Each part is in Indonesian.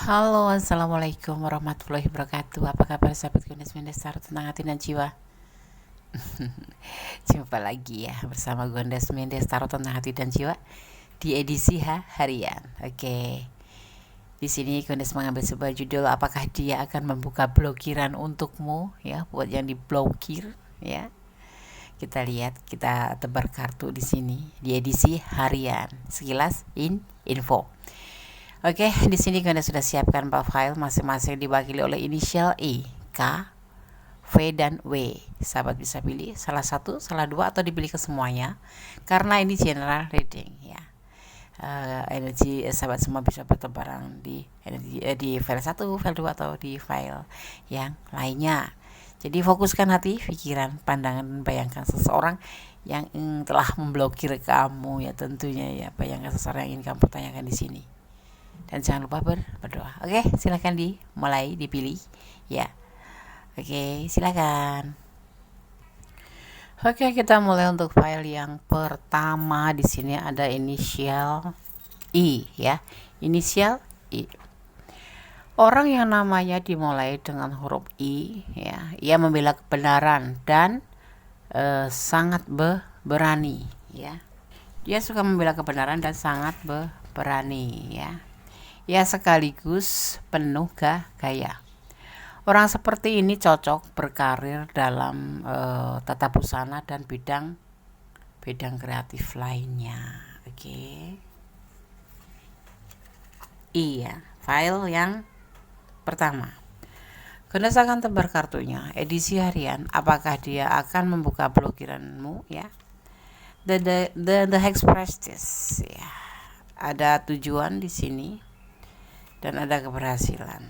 Halo, assalamualaikum warahmatullahi wabarakatuh. Apa kabar sahabat Gondes Mendes tentang hati dan jiwa? Jumpa lagi ya bersama Gondes Mendes tentang hati dan jiwa di edisi harian. Oke, di sini Gondes mengambil sebuah judul, apakah dia akan membuka blokiran untukmu ya, buat yang diblokir ya. Kita lihat, kita tebar kartu di sini di edisi harian. Sekilas info. Oke, di sini Gondes sudah siapkan 4 file masing-masing diwakili oleh inisial I, K, V, dan W. Sahabat bisa pilih salah satu, salah dua, atau dipilih ke semuanya karena ini general reading ya. Energi sahabat semua bisa bertebaran di di file 1, file 2, atau di file yang lainnya. Jadi fokuskan hati, pikiran, pandangan, dan bayangkan seseorang yang telah memblokir kamu ya, tentunya ya. Bayangkan seseorang yang ingin kamu tanyakan di sini. Dan jangan lupa berdoa. Oke, silakan dimulai, dipilih ya. Oke, silakan. Oke, kita mulai untuk file yang pertama. Di sini ada inisial I ya. Inisial I. Orang yang namanya dimulai dengan huruf I ya, ia membela kebenaran dan sangat berani ya. Dia suka membela kebenaran dan sangat berani ya. Ya, sekaligus penuh gaya. Orang seperti ini cocok berkarir dalam tata busana dan bidang kreatif lainnya. Oke. Iya, file yang pertama. Gondes akan tebar kartunya edisi harian. Apakah dia akan membuka blokiranmu ya? The Express ya. Ada tujuan di sini dan ada keberhasilan.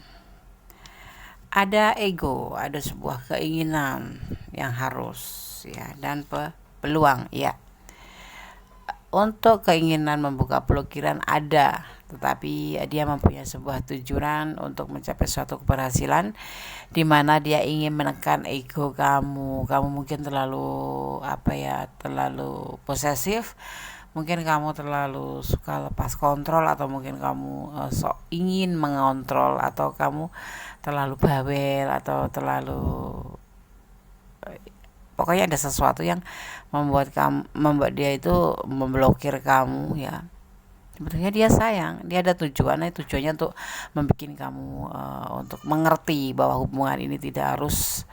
Ada ego, ada sebuah keinginan yang harus ya, dan peluang ya. Untuk keinginan membuka blokiran ada, tetapi dia mempunyai sebuah tujuan untuk mencapai suatu keberhasilan di mana dia ingin menekan ego kamu. Kamu mungkin terlalu terlalu posesif. Mungkin kamu terlalu suka lepas kontrol, atau mungkin kamu sok ingin mengontrol, atau kamu terlalu bawel, atau terlalu pokoknya ada sesuatu yang membuat dia itu memblokir kamu ya. Sebenarnya dia sayang, dia ada tujuannya untuk membuat kamu untuk mengerti bahwa hubungan ini tidak harus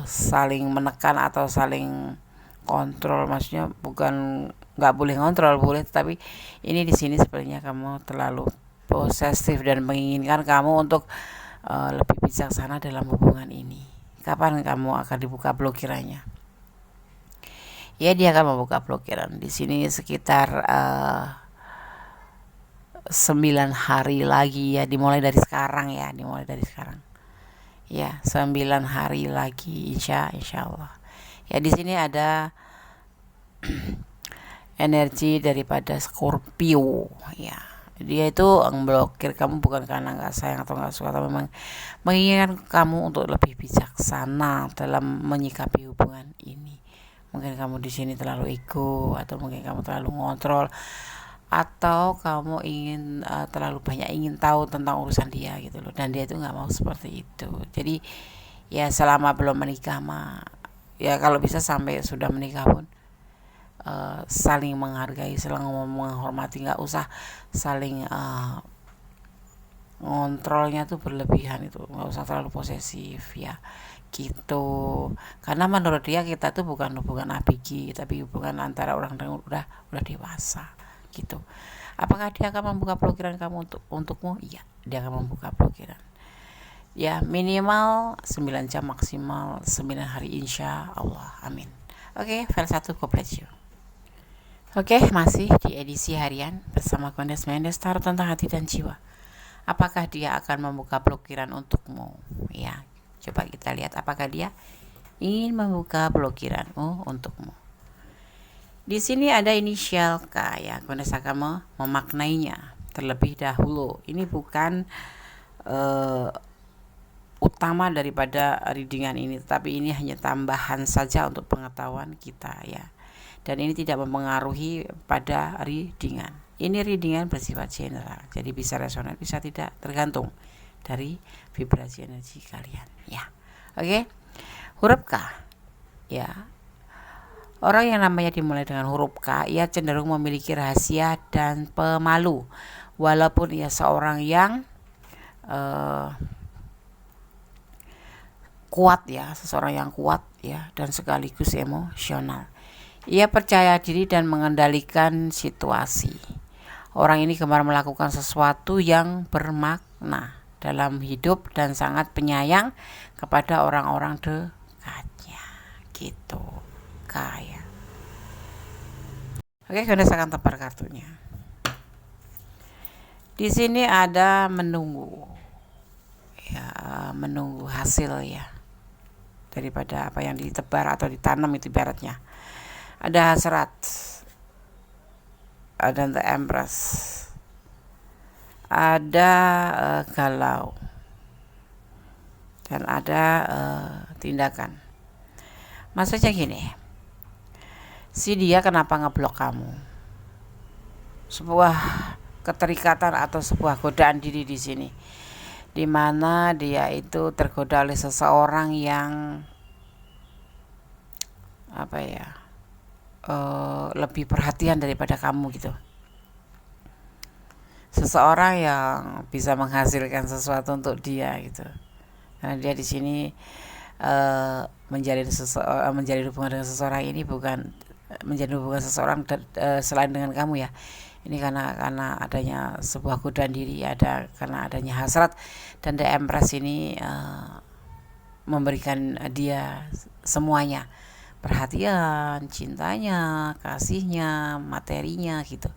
saling menekan atau saling kontrol. Maksudnya bukan nggak boleh ngontrol, boleh, tetapi ini di sini sepertinya kamu terlalu posesif dan menginginkan kamu untuk lebih bijaksana dalam hubungan ini. Kapan kamu akan dibuka blokirannya? Ya, dia akan membuka blokiran di sini sekitar 9 hari lagi ya, dimulai dari sekarang ya, ya, 9 hari lagi insya Allah ya. Di sini ada energi daripada Scorpio ya. Dia itu memblokir kamu bukan karena nggak sayang atau nggak suka, tapi memang menginginkan kamu untuk lebih bijaksana dalam menyikapi hubungan ini. Mungkin kamu di sini terlalu ego, atau mungkin kamu terlalu ngontrol, atau kamu ingin terlalu banyak ingin tahu tentang urusan dia gitu loh. Dan dia itu nggak mau seperti itu. Jadi ya, selama belum menikah ya, kalau bisa sampai sudah menikah pun saling menghargai, saling menghormati, nggak usah saling ngontrolnya tuh berlebihan, itu nggak usah terlalu posesif ya gitu. Karena menurut dia kita tuh bukan hubungan ABG, tapi hubungan antara orang yang udah dewasa gitu. Apakah dia akan membuka blokiran kamu untukmu? Iya, dia akan membuka blokiran ya, minimal 9 jam, maksimal 9 hari insya Allah, amin. Oke, file 1 komplit. Oke, masih di edisi harian bersama Gondes Mendes tentang hati dan jiwa. Apakah dia akan membuka blokiran untukmu? Ya, coba kita lihat apakah dia ingin membuka blokiranmu untukmu. Di sini ada inisial K ya. Gondes akan memaknainya terlebih dahulu. Ini bukan utama daripada readingan ini, tapi ini hanya tambahan saja untuk pengetahuan kita ya. Dan ini tidak mempengaruhi pada readingan. Ini readingan bersifat general, jadi bisa resonan, bisa tidak, tergantung dari vibrasi energi kalian ya. Oke. Huruf K ya. Orang yang namanya dimulai dengan huruf K, ia cenderung memiliki rahasia dan pemalu, walaupun ia seorang yang kuat ya, seseorang yang kuat ya, dan sekaligus emosional. Ia percaya diri dan mengendalikan situasi. Orang ini gemar melakukan sesuatu yang bermakna dalam hidup dan sangat penyayang kepada orang-orang dekatnya. Gitu. Kaya. Oke, kita akan tepar kartunya. Di sini ada menunggu. Ya, menunggu hasil ya. Daripada apa yang ditebar atau ditanam itu ibaratnya. Ada hasrat. Ada the Empress. Ada galau. Dan ada tindakan. Maksudnya gini. Si dia kenapa ngeblok kamu? Sebuah keterikatan atau sebuah godaan diri di sini, di mana dia itu tergoda oleh seseorang yang lebih perhatian daripada kamu gitu. Seseorang yang bisa menghasilkan sesuatu untuk dia gitu. Karena dia di sini menjalin hubungan dengan seseorang ini bukan menjadi hubungan seseorang selain dengan kamu ya. Ini karena adanya sebuah godaan diri, karena adanya hasrat, dan The Empress ini memberikan dia semuanya, perhatian, cintanya, kasihnya, materinya gitu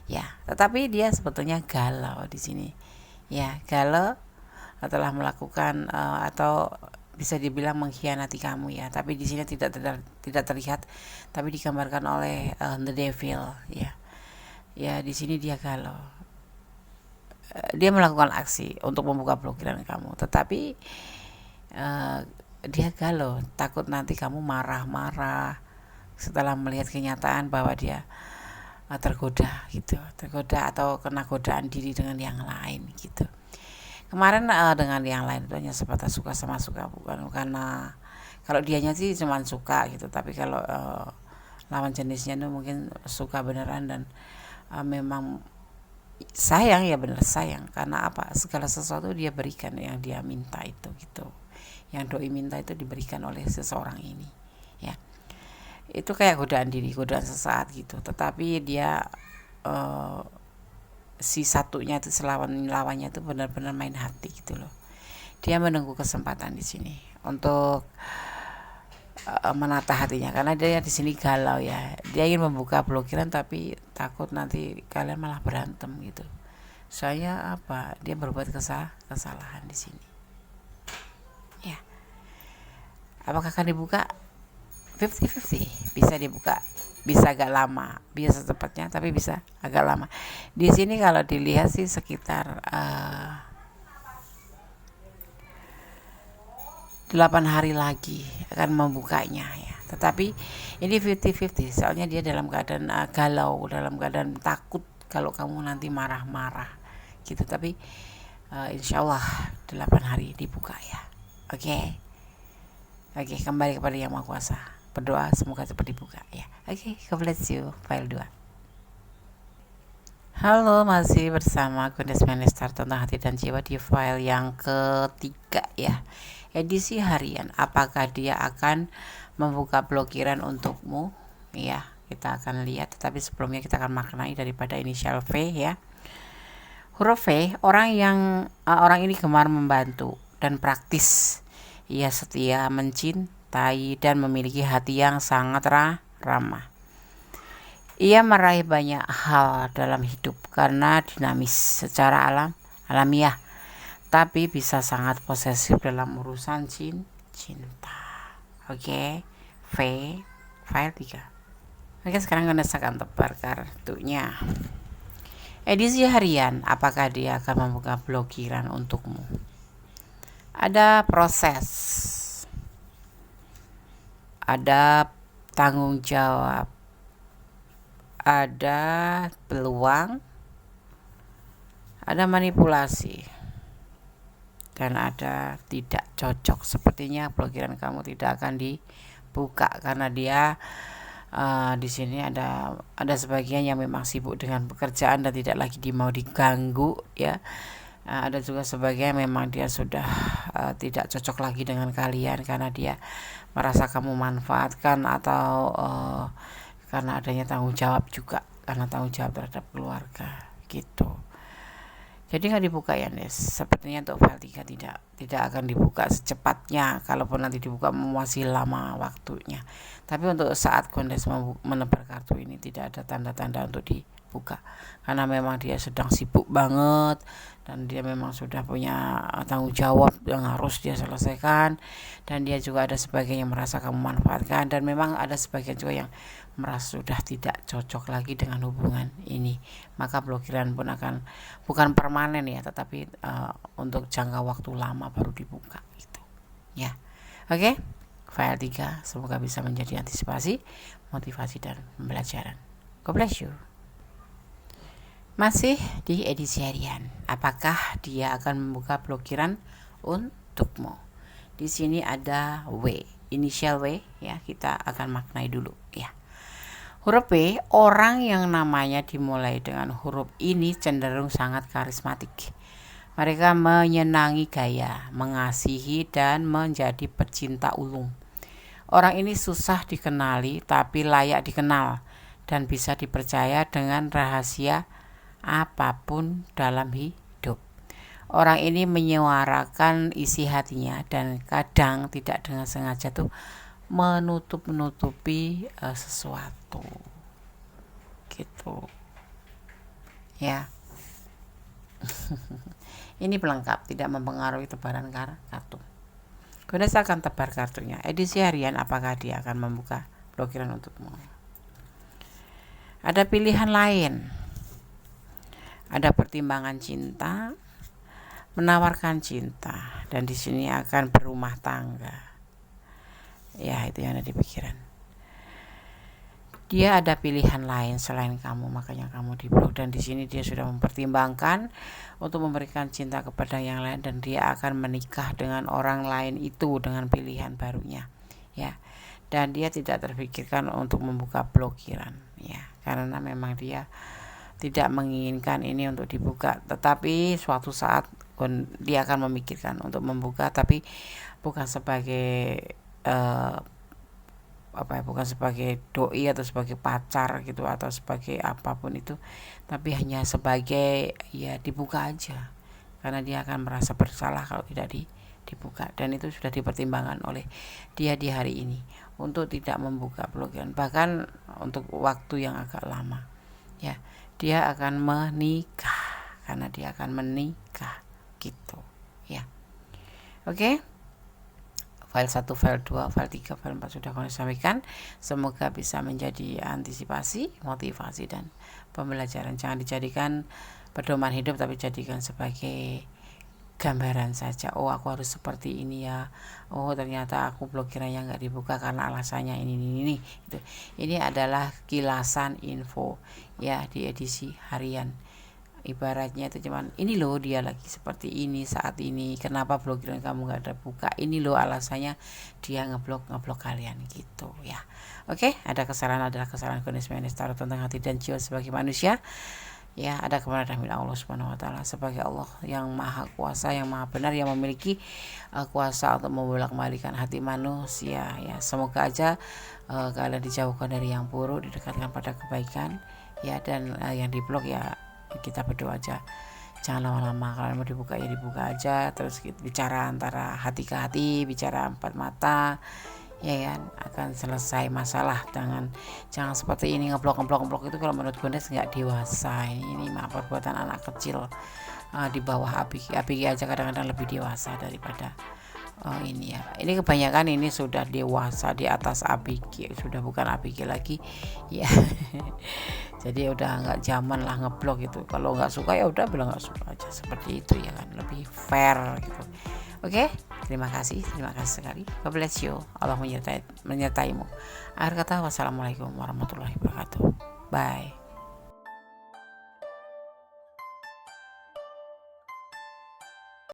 ya. Tetapi dia sebetulnya galau di sini ya, galau telah melakukan atau bisa dibilang mengkhianati kamu ya. Tapi di sini tidak terlihat, tapi digambarkan oleh the devil ya. Ya, di sini dia galau. Dia melakukan aksi untuk membuka blokiran kamu, tetapi dia galau, takut nanti kamu marah-marah setelah melihat kenyataan bahwa dia tergoda gitu, atau kena godaan diri dengan yang lain gitu. Kemarin dengan yang lain itu hanya sebatas suka sama suka, bukan karena kalau dianya sih cuma suka gitu, tapi kalau lawan jenisnya itu mungkin suka beneran dan memang sayang ya, bener sayang. Karena apa? Segala sesuatu dia berikan yang dia minta itu gitu. Yang doi minta itu diberikan oleh seseorang ini ya. Itu kayak godaan diri, godaan sesaat gitu. Tetapi dia si satunya itu lawannya itu benar-benar main hati gitu loh. Dia menunggu kesempatan di sini untuk menata hatinya, karena dia di sini galau ya. Dia ingin membuka blokiran tapi takut nanti kalian malah berantem gitu. Soalnya apa? Dia berbuat kesalahan di sini. Ya. Apakah akan dibuka? 50-50. Bisa dibuka, bisa agak lama, bisa secepatnya, tapi bisa agak lama. Di sini kalau dilihat sih sekitar 8 hari lagi akan membukanya ya. Tetapi ini 50-50, soalnya dia dalam keadaan galau, dalam keadaan takut kalau kamu nanti marah-marah gitu. Tapi insya Allah 8 hari dibuka ya. Oke, kembali kepada Yang Maha Kuasa. Berdoa semoga cepat dibuka ya. God bless you. File 2. Halo, masih bersama Goddess Minister tentang hati dan jiwa di file yang ketiga ya. Edisi harian, apakah dia akan membuka blokiran untukmu ya. Kita akan lihat, tetapi sebelumnya kita akan maknai daripada inisial V ya. Huruf V, orang ini gemar membantu dan praktis. Ia setia, mencintai dan memiliki hati yang sangat ramah. Ia meraih banyak hal dalam hidup karena dinamis secara alamiah, tapi bisa sangat posesif dalam urusan cinta. Oke, V, file 3. Oke, sekarang kita akan tebar kartunya. Edisi harian, apakah dia akan membuka blokiran untukmu? Ada proses, ada tanggung jawab, ada peluang, ada manipulasi dan ada tidak cocok. Sepertinya blokiran kamu tidak akan dibuka karena dia di sini ada sebagian yang memang sibuk dengan pekerjaan dan tidak lagi mau diganggu ya. Ada juga sebagian memang dia sudah tidak cocok lagi dengan kalian karena dia merasa kamu manfaatkan atau karena adanya tanggung jawab juga, karena tanggung jawab terhadap keluarga gitu. Jadi nggak dibuka ya Nes. Sepertinya untuk file 3 tidak akan dibuka secepatnya. Kalaupun nanti dibuka masih lama waktunya. Tapi untuk saat Gondes menebar kartu ini tidak ada tanda-tanda untuk dibuka. Karena memang dia sedang sibuk banget dan dia memang sudah punya tanggung jawab yang harus dia selesaikan, dan dia juga ada sebagian yang merasa kamu manfaatkan, dan memang ada sebagian juga yang merasa sudah tidak cocok lagi dengan hubungan ini. Maka blokiran pun akan bukan permanen ya, tetapi untuk jangka waktu lama baru dibuka gitu ya. Oke, file 3 semoga bisa menjadi antisipasi, motivasi dan pembelajaran. God bless you. Masih di edisi harian, apakah dia akan membuka blokiran untukmu? Di sini ada W, inisial W ya, kita akan maknai dulu ya. Huruf W, orang yang namanya dimulai dengan huruf ini cenderung sangat karismatik. Mereka menyenangi gaya, mengasihi dan menjadi pecinta ulung. Orang ini susah dikenali tapi layak dikenal dan bisa dipercaya dengan rahasia apapun dalam hidup. Orang ini menyuarakan isi hatinya dan kadang tidak dengan sengaja tuh menutupi sesuatu gitu ya. Ini pelengkap, tidak mempengaruhi tebaran kartu. Gondes akan tebar kartunya. Edisi harian, apakah dia akan membuka blokiran untukmu? Ada pilihan lain, ada pertimbangan cinta, menawarkan cinta, dan di sini akan berumah tangga. Ya, itu yang ada di pikiran. Dia ada pilihan lain selain kamu, makanya kamu diblok, dan di sini dia sudah mempertimbangkan untuk memberikan cinta kepada yang lain, dan dia akan menikah dengan orang lain itu dengan pilihan barunya ya. Dan dia tidak terpikirkan untuk membuka blokiran ya, karena memang dia tidak menginginkan ini untuk dibuka, tetapi suatu saat dia akan memikirkan untuk membuka, tapi bukan sebagai bukan sebagai doi atau sebagai pacar gitu atau sebagai apapun itu, tapi hanya sebagai ya dibuka aja, karena dia akan merasa bersalah kalau tidak dibuka, dan itu sudah dipertimbangkan oleh dia di hari ini untuk tidak membuka blokiran, bahkan untuk waktu yang agak lama ya. Dia akan menikah, karena dia akan menikah gitu ya. Oke. File 1, file 2, file 3, file 4 sudah kami sampaikan. Semoga bisa menjadi antisipasi, motivasi, dan pembelajaran. Jangan dijadikan pedoman hidup, tapi jadikan sebagai gambaran saja. Oh, aku harus seperti ini ya. Oh, ternyata aku blokirannya nggak dibuka karena alasannya ini. Gitu. Ini adalah kilasan info ya di edisi harian. Ibaratnya itu cuman ini loh dia lagi seperti ini saat ini, kenapa blokiran kamu gak ada buka, ini loh alasannya dia ngeblok kalian gitu ya. Oke, ada kesalahan adalah kesalahan Gondes taruh tentang hati dan jiwa sebagai manusia ya. Ada kebenaran milik Allah Subhanahu wa taala sebagai Allah yang maha kuasa, yang maha benar, yang memiliki kuasa untuk membolak-balikan hati manusia ya. Semoga aja kalian dijauhkan dari yang buruk, didekatkan pada kebaikan ya, dan yang diblok ya kita berdoa aja jangan lama-lama. Kalau mau dibuka ya dibuka aja, terus bicara antara hati ke hati, bicara empat mata ya kan, akan selesai masalah. Jangan seperti ini ngeblok itu kalau menurut Gondes nggak dewasa. Ini mah perbuatan anak kecil di bawah ABG aja kadang-kadang lebih dewasa daripada ini ya. Ini kebanyakan ini sudah dewasa di atas ABG, sudah bukan ABG lagi ya. Jadi udah nggak zaman lah ngeblok gitu. Kalau nggak suka ya udah bilang nggak suka aja, seperti itu ya kan, lebih fair gitu. Oke, terima kasih sekali. God bless you. Allah menyertaimu. Akhir kata, wassalamualaikum warahmatullahi wabarakatuh. Bye.